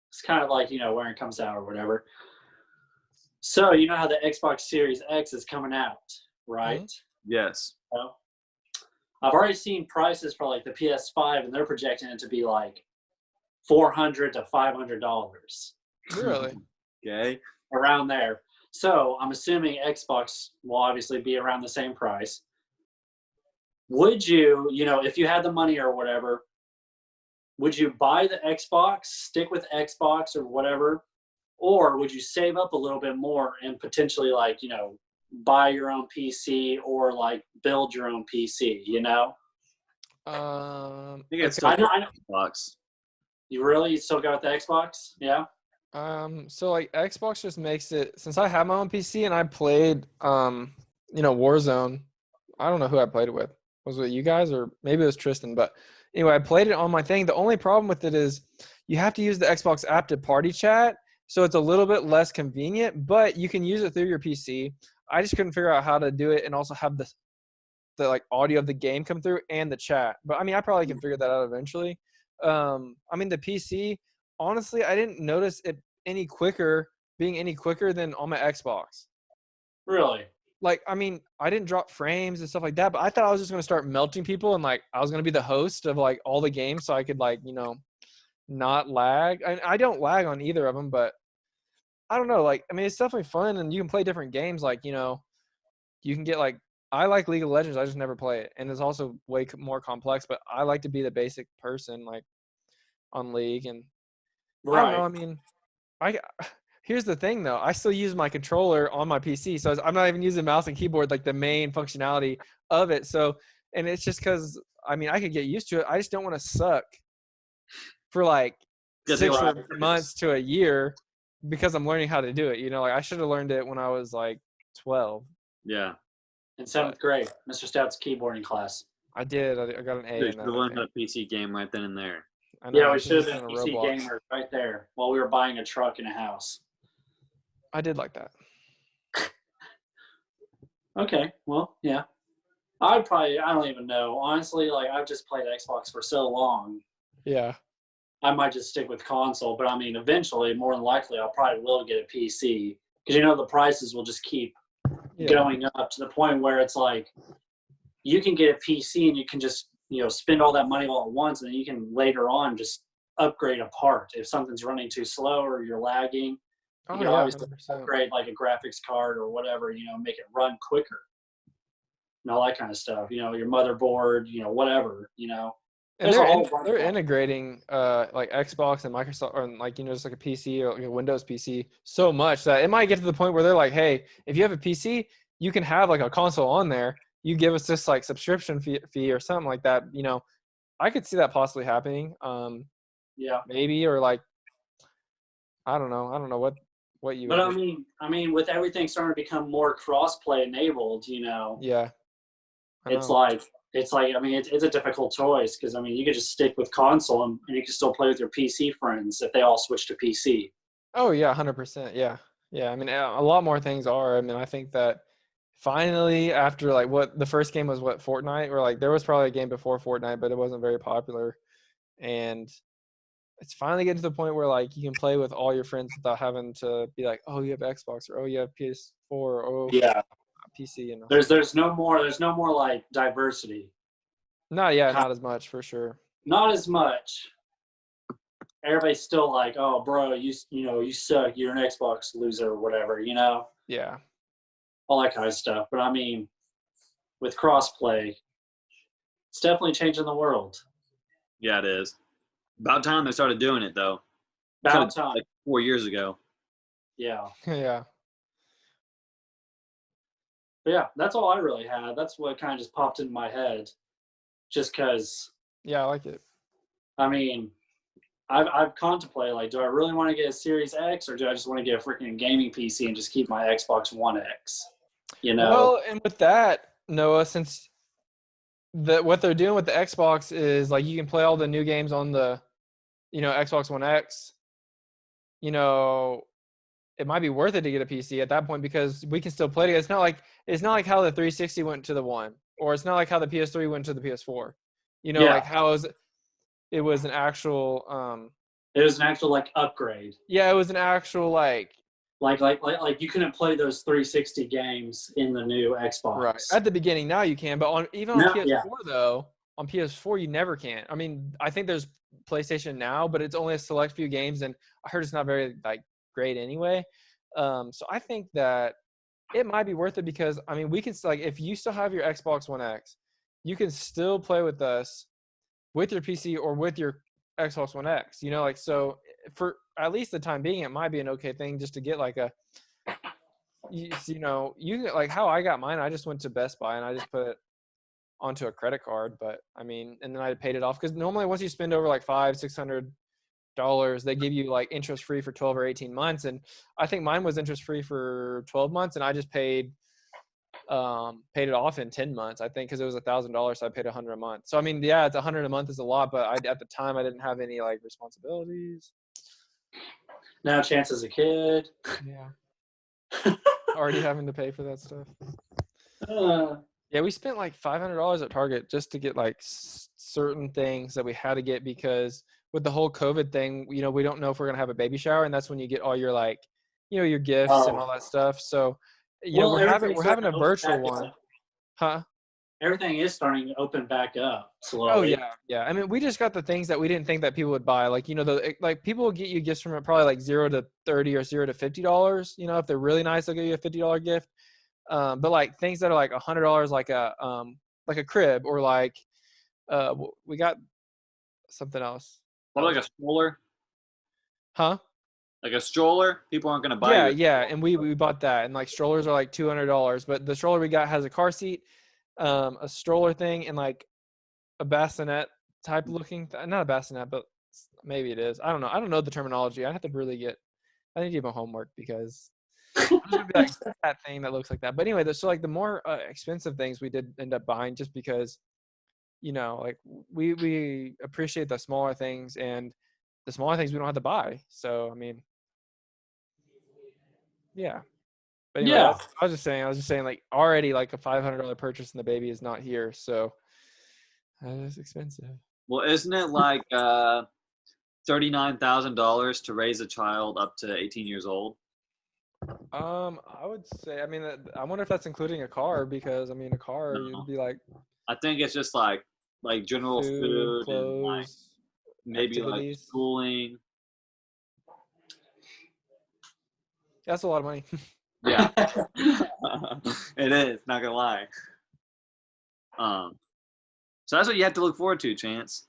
It's kind of like, when it comes out or whatever. So, you know how the Xbox Series X is coming out, right? Mm-hmm. Yes. So, I've already seen prices for like the PS5, and they're projecting it to be like $400 to $500. Really? Okay. Around there. So I'm assuming Xbox will obviously be around the same price. Would you, if you had the money or whatever, would you buy the Xbox, stick with Xbox or whatever, or would you save up a little bit more and potentially buy your own PC or like build your own PC, I think it's still Xbox. You really still go with the Xbox? Yeah. So like Xbox just makes it, since I have my own PC and I played Warzone. I don't know who I played it with. Was it you guys or maybe it was Tristan? But anyway, I played it on my thing. The only problem with it is you have to use the Xbox app to party chat. So it's a little bit less convenient, but you can use it through your PC. I just couldn't figure out how to do it and also have the like audio of the game come through and the chat. But I mean, I probably can figure that out eventually. The PC, honestly, I didn't notice it being any quicker than on my Xbox. Really? Like, I mean, I didn't drop frames and stuff like that, but I thought I was just going to start melting people and like I was going to be the host of like all the games so I could like, not lag. I don't lag on either of them, but I don't know. Like, I mean, it's definitely fun and you can play different games. Like, you can get like I like League of Legends. I just never play it, and it's also way more complex. But I like to be the basic person, like on League, and I don't know. I mean, here's the thing though. I still use my controller on my PC, so I'm not even using mouse and keyboard like the main functionality of it. So, and it's just because I mean I could get used to it. I just don't want to suck for like 6 months to a year because I'm learning how to do it. You know, like I should have learned it when I was like 12. Yeah. In 7th grade, Mr. Stout's keyboarding class. I did. I got an A. You should have learned how to PC game right then and there. I know, Yeah, we should have been PC gamers right there while we were buying a truck and a house. I did like that. Okay, well, yeah. I don't even know. Honestly, like I've just played Xbox for so long. Yeah. I might just stick with console, but I mean, eventually, more than likely, I'll probably will get a PC because you know the prices will just keep going up to the point where it's like you can get a PC and you can just spend all that money all at once, and then you can later on just upgrade a part if something's running too slow or you're lagging. You can always upgrade like a graphics card or whatever, make it run quicker and all that kind of stuff. Your motherboard, whatever. And they're integrating like Xbox and Microsoft, or like just like a PC or like a Windows PC so much that it might get to the point where they're like, hey, if you have a PC, you can have like a console on there. You give us this like subscription fee or something like that. I could see that possibly happening. Yeah, maybe, or like I don't know what you. But I mean, with everything starting to become more cross-play enabled, Yeah. It's like I mean it's a difficult choice because I mean you could just stick with console and you can still play with your PC friends if they all switch to PC. Oh yeah, 100%. Yeah. I mean a lot more things are. I mean I think that finally after like what the first game was Fortnite, or like there was probably a game before Fortnite but it wasn't very popular, and it's finally getting to the point where like you can play with all your friends without having to be like, oh, you have Xbox, or oh, you have PS4, or oh, yeah, PC. There's no more like diversity. Not as much for sure. Not as much. Everybody's still like, oh, bro, you suck. You're an Xbox loser or whatever, Yeah. All that kind of stuff. But I mean, with crossplay, it's definitely changing the world. Yeah, it is. About time they started doing it, though. About time. Like 4 years ago. Yeah. Yeah. But yeah, that's all I really had. That's what kind of just popped into my head. Just because. Yeah, I like it. I mean, I've contemplated, like, do I really want to get a Series X, or do I just want to get a freaking gaming PC and just keep my Xbox One X? Well, and with that, Noah, since what they're doing with the Xbox is like you can play all the new games on the Xbox One X, it might be worth it to get a PC at that point because we can still play it. It's not like how the 360 went to the One, or it's not like how the PS3 went to the PS4. Like how it was an actual like upgrade. Yeah, it was an actual like you couldn't play those 360 games in the new Xbox. Right. At the beginning, now you can, but on PS4 though, on PS4 you never can. I mean, I think there's PlayStation Now, but it's only a select few games, and I heard it's not very like great anyway. So I think that it might be worth it because I mean, we can like if you still have your Xbox One X, you can still play with us with your PC or with your Xbox One X. Like so for at least the time being, it might be an okay thing just to get like you like how I got mine. I just went to Best Buy and I just put it onto a credit card, but I mean, and then I paid it off because normally once you spend over like $500-600, they give you like interest free for 12 or 18 months, and I think mine was interest free for 12 months, and I just paid it off in 10 months, I think, because it was $1,000, so I paid $100 a month. So I mean, yeah, it's $100 a month is a lot, but at the time I didn't have any like responsibilities. Now Chance as a kid. Yeah. Already having to pay for that stuff. Yeah, we spent like $500 at Target just to get like certain things that we had to get because with the whole COVID thing, we don't know if we're gonna have a baby shower, and that's when you get all your like, your gifts and all that stuff. So we're having a virtual one, huh? Everything is starting to open back up slowly. Oh yeah. I mean, we just got the things that we didn't think that people would buy. Like like people will get you gifts from it probably like $0 to $30 or $0 to $50. If they're really nice, they'll give you a $50 gift. But like things that are like $100, like a crib, or like we got something else. What, like a stroller? Huh? Like a stroller? People aren't gonna buy you. Yeah, and we bought that, and like strollers are like $200, but the stroller we got has a car seat, a stroller thing, and like a bassinet type looking, not a bassinet, but maybe it is. I don't know. I don't know the terminology. I have to really I need to do my homework, because I'm just gonna be like that thing that looks like that. But anyway, so like the more expensive things we did end up buying, just because, like we appreciate the smaller things, and the smaller things we don't have to buy. So I mean, yeah. But anyway, Yeah. I was just saying, like already like a $500 purchase and the baby is not here, so that is expensive. Well, isn't it like $39,000 to raise a child up to 18 years old? I would say, I mean, I wonder if that's including a car, because I mean, a car would be like I think it's just like general food clothes, and like maybe activities. like schooling. That's a lot of money. Yeah, it is. Not gonna lie. So that's what you have to look forward to, Chance.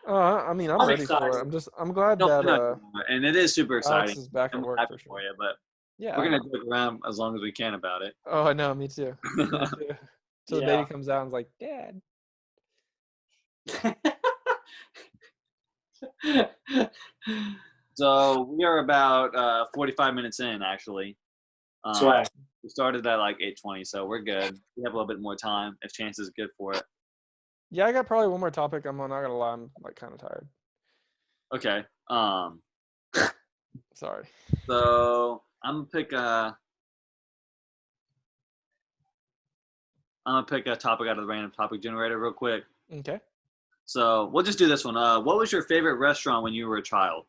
I mean, I'm ready excited. for it. I'm glad No, that and it is super Alex exciting. is back at I'm work happy for sure. for you, but Yeah, we're gonna joke around as long as we can about it. Oh, I know, me too. Me too. Till the baby comes out and is like, Dad. So we are about 45 minutes in, actually. Swag. We started at like 8:20, so we're good. We have a little bit more time if Chance is good for it. Yeah, I got probably one more topic. I'm not gonna lie, I'm like kind of tired. Okay. Sorry. So I'm gonna pick a topic out of the random topic generator real quick. Okay. So we'll just do this one. What was your favorite restaurant when you were a child?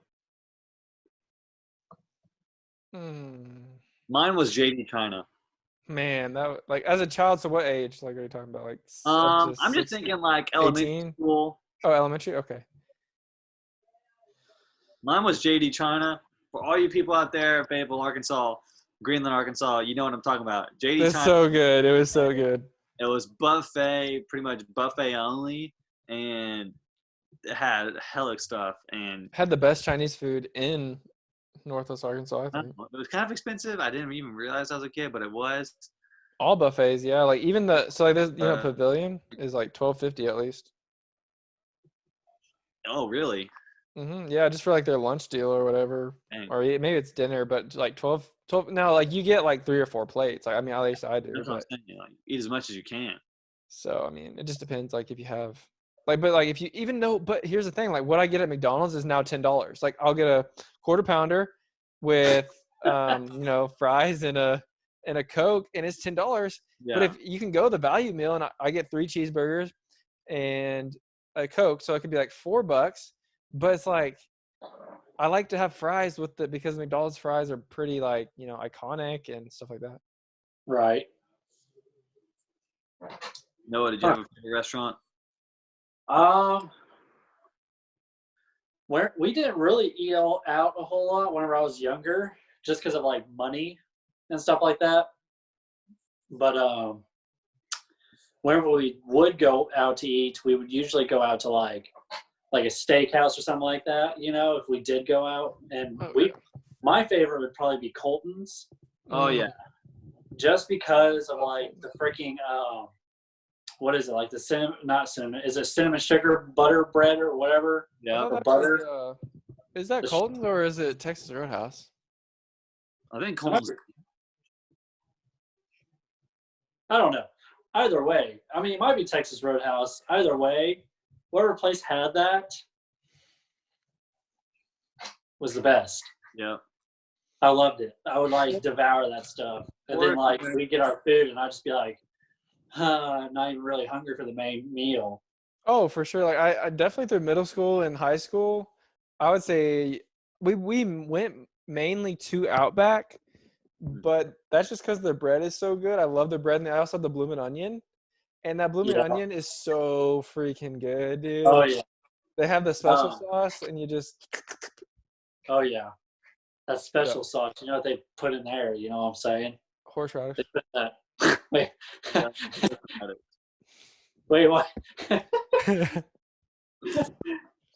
Mine was JD China. Man, that like as a child. So what age? Like, are you talking about? Like, I'm just thinking like elementary 18? school. Oh, elementary. Okay. Mine was JD China. For all you people out there, Fayetteville, Arkansas, Greenland, Arkansas, you know what I'm talking about. JD It's China. so good. It was so good. It was buffet, pretty much buffet only, and it had hella stuff. And Had the best Chinese food in Northwest Arkansas, I think. it was kind of expensive. I didn't even realize I was a kid, but it was. All buffets, yeah. Like even this, this, Pavilion is like $12.50 at least. Oh, really? Yeah, just for like their lunch deal or whatever. Dang. Or maybe it's dinner, but like 12. Now, like you get like 3 or 4 plates. Like, I mean, at least I do. That's what I'm saying. Like, eat as much as you can. So, I mean, it just depends. Like if you have, but like if you even know, but here's the thing. Like what I get at McDonald's is now $10. Like I'll get a quarter pounder with, fries and a Coke, and it's $10. Yeah. But if you can go the value meal, and I get 3 cheeseburgers and a Coke, so it could be like $4. But it's like I like to have fries with it because McDonald's fries are pretty like iconic and stuff like that. Right. Noah, did you have a favorite restaurant? Where we didn't really eat out a whole lot whenever I was younger, just because of like money and stuff like that. But whenever we would go out to eat, we would usually go out to like a steakhouse or something like that, if we did go out. And my favorite would probably be Colton's. Oh, yeah. Just because of like the freaking, what is it? Like is it cinnamon sugar butter bread or whatever? Yeah. Or butter. Is that Colton's or is it Texas Roadhouse? I think Colton's. I don't know. Either way, I mean, it might be Texas Roadhouse. Either way, whatever place had that was the best. Yeah. I loved it. I would like devour that stuff. And then like we'd get our food and I'd just be like, I'm not even really hungry for the main meal. Oh, for sure. Like I definitely through middle school and high school, I would say we went mainly to Outback, but that's just because the bread is so good. I love the bread, and I also have the bloomin' onion. And that bloomin' onion is so freaking good, dude. Oh, yeah. They have the special sauce, and you just... Oh, yeah. That special sauce. You know what they put in there? You know what I'm saying? Horseradish. Wait. Yeah, that's about it. Wait, what?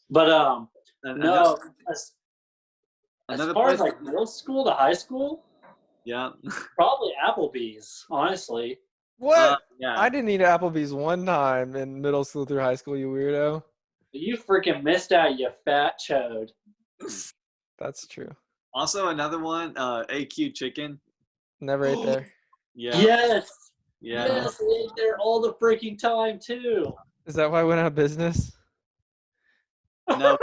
But And no. As another far as place- like middle school to high school, yeah. probably Applebee's. Honestly, What? Yeah. I didn't eat at Applebee's one time in middle school through high school, you weirdo. you freaking missed out, you fat chode. That's true. Also, another one, AQ Chicken. Never ate there. Yeah. Yes. Yeah. Yes, they ate there all the freaking time too. Is that why I went out of business? No,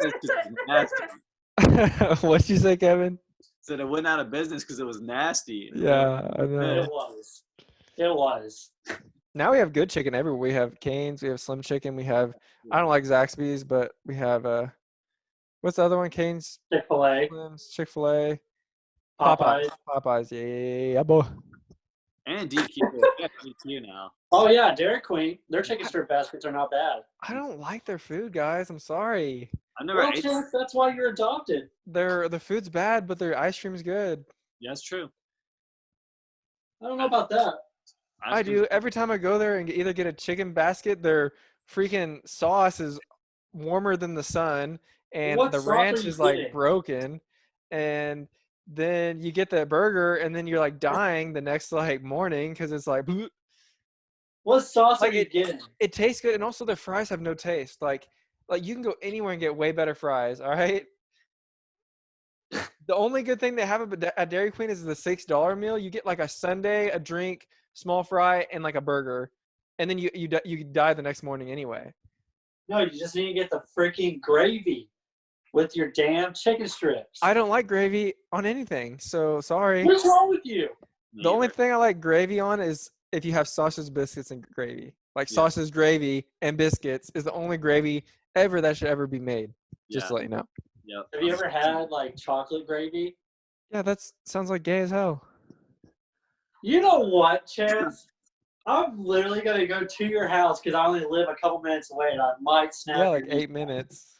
it's just nasty. What'd you say, Kevin? Said it went out of business because it was nasty. Yeah, I know. It was. It was. Now we have good chicken everywhere. We have Cane's, we have Slim Chicken, we have, I don't like Zaxby's, but we have, what's the other one? Cane's, Chick-fil-A, Slim's, Chick-fil-A, Popeyes. Popeyes, yeah, boy. And DQ. Yeah, DQ now. Oh yeah, Dairy Queen. Their chicken strip baskets are not bad. I don't like their food, guys. I'm sorry. I never Well, ate. Chance, that's why you're adopted. The food's bad, but their ice cream's good. Yeah, that's true. I don't know about that. I do. Every time I go there and either get a chicken basket, their freaking sauce is warmer than the sun, and What the sauce are ranch you is like getting? broken, and then you get the burger, and then you're like dying the next like morning because it's like bloop. What sauce Like are you getting? It tastes good, and also the fries have no taste. Like you can go anywhere and get way better fries. All right. The only good thing they have at Dairy Queen is the $6 meal. You get like a sundae, a drink, small fry, and like a burger, and then you die the next morning anyway. No, you just need to get the freaking gravy with your damn chicken strips. I don't like gravy on anything, so sorry. What's wrong with you? The only thing I like gravy on is if you have sausage, biscuits, and gravy. Like sausage, gravy, and biscuits is the only gravy ever that should ever be made. Just to let you know. Yep. Have you ever had like chocolate gravy? Yeah, that sounds like gay as hell. You know what, Chance? I'm literally gonna go to your house because I only live a couple minutes away, and I might snap. Yeah, like your 8 minutes.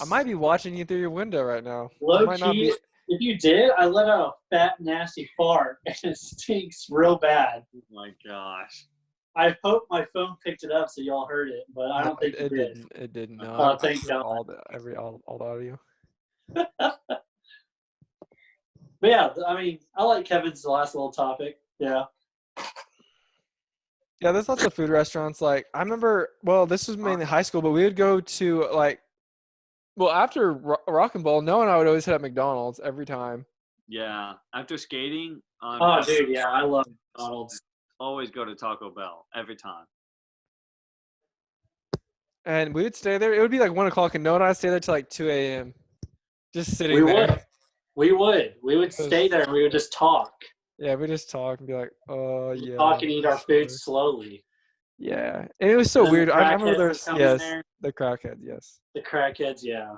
I might be watching you through your window right now. Low Might not key, be- if you did, I let out a fat, nasty fart, and it stinks real bad. Oh my gosh. I hope my phone picked it up so y'all heard it, but I don't think it did. didn't. It didn't. No. Oh, I thank heard God. all the audio. But yeah, I mean, I like Kevin's last little topic. Yeah. Yeah, there's lots of food restaurants. Like I remember, well, this was mainly high school, but we would go to after Rock and Bowl, Noah and I would always hit up McDonald's every time. Yeah. After skating, Oh, dude, yeah, I love McDonald's. always go to Taco Bell every time. And we would stay there. It would be like 1 o'clock, and Noah and I stay there till like 2 a.m. Just sitting We there. would. We would stay there and we would just talk. Yeah, we just talk and be like, oh yeah. Talk and eat our food slowly. Yeah, and it was so And weird. the I remember crackheads there's would come in yes, there. the crackheads, yes. The crackheads, yeah.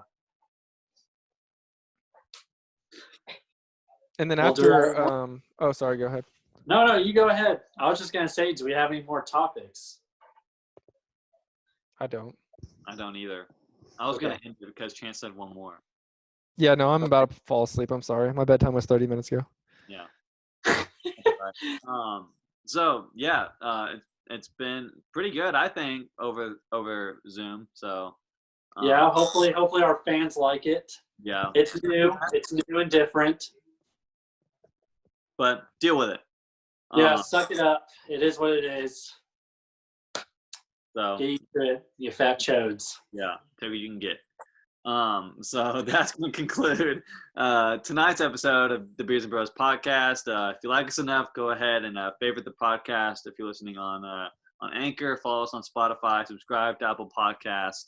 And then We'll do after, that. oh sorry, go ahead. No, you go ahead. I was just gonna say, do we have any more topics? I don't. I don't either. I was gonna end it because Chance said one more. Yeah, no, I'm about to fall asleep. I'm sorry. My bedtime was 30 minutes ago. Yeah. So yeah, it's been pretty good, I think, over Zoom. So Yeah, hopefully our fans like it. yeah, It's new and different. but deal with it. Yeah, suck it up. It is what it is. So Get used to it, you fat chodes. yeah, take what you can get. So that's going to conclude tonight's episode of the Beers and Bros podcast. If you like us enough, go ahead and favorite the podcast. If you're listening on Anchor, follow us on Spotify, subscribe to Apple Podcast.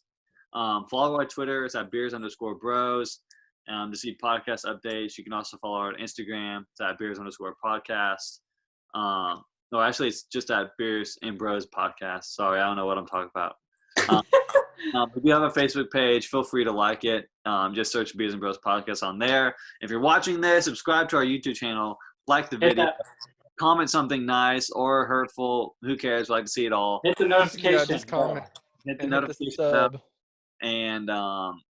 Follow our Twitter. It's at beers_bros. To see podcast updates. You can also follow our Instagram. It's at beers_podcast. No, actually, it's just at Beers and Bros podcast. Sorry, I don't know what I'm talking about. If you have a Facebook page, feel free to like it. Just search Beers and Bros podcast on there. If you're watching this, subscribe to our YouTube channel, like the video, comment something nice or hurtful. Who cares? We like to see it all. Hit the notification. Yeah, just comment. Hit the And hit the notification bell. sub. and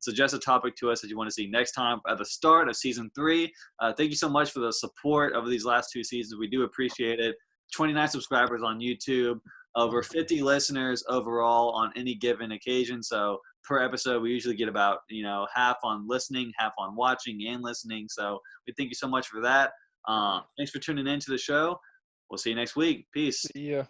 suggest a topic to us that you want to see next time at the start of season 3. Thank you so much for the support over these last 2 seasons. We do appreciate it. 29 subscribers on YouTube, over 50 listeners overall on any given occasion. So per episode, we usually get about, half on listening, half on watching and listening. So we thank you so much for that. Thanks for tuning in to the show. We'll see you next week. Peace. See ya.